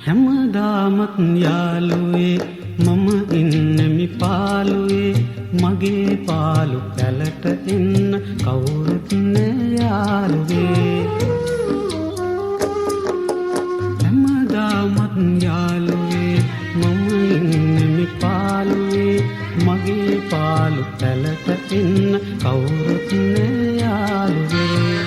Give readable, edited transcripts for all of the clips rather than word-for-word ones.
හැමදාමත් යාළුවේ මම ඉන්නෙමි පාළුවේ මගේ පාළු පැලට එන්න කවුරුත් නෑ යාළුවේ හැමදාමත් යාළුවේ මම ඉන්නෙමි පාළුවේ මගේ පාළු පැලට එන්න කවුරුත් නෑ යාළුවේ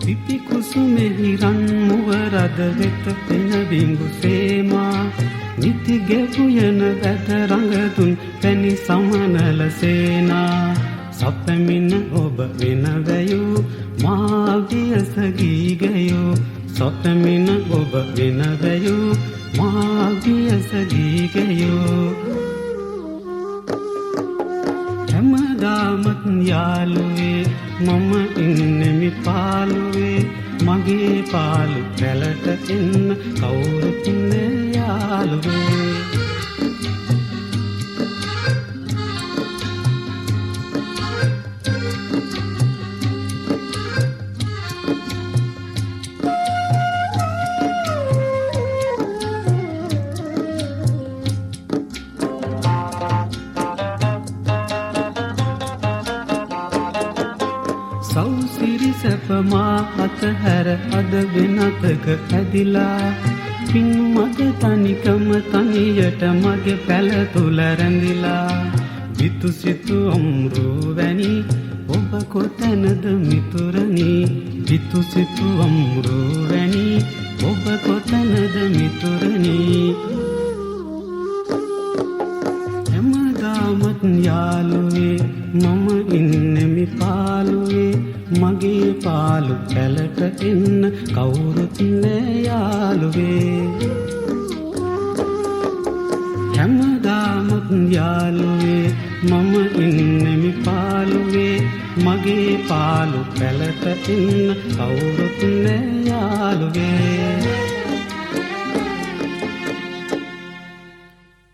පිපි කුසුමෙහි රන් මුව රද වෙත පෙන බිඟු සේමා නිති ගෙපුයන වැද රඟතුන් පැණි සමනල සේනා සපැමින ඔබ වෙන වැයූ මා වියස ගී ගයෝ සපැමින ඔබ වෙන වැයූ මා වියස ගී ගයෝ හැමදාමත් යාළුවේ මම ඉන්නෙමි පාළුවේ මගේ පාළු පැලට එන්න කවුරුත් නෑ යාළුවේ සෞසිරි සැපමා අතහැර අද වෙනතක ඇදිලා පින් මග තනිකම තනියට මගේ පැල තුල රැඳිලා විතු සිතු අම්රු වැනි ඔබ කොතැනද මිතුරනි විතු සිතු අම්රු වැනි ඔබ කොතැනද මිතුරනි හැමදාමත් යාළුවේ මම ඉන්නෙමි පාළුවේ මගේ පාළු පැලට එන්න කවුරුත් නෑ යාළුවේ හැමදාමත් යාළුවේ මම ඉන්නෙමි පාළුවේ මගේ පාළු පැලට එන්න කවුරුත් නෑ යාළුවේ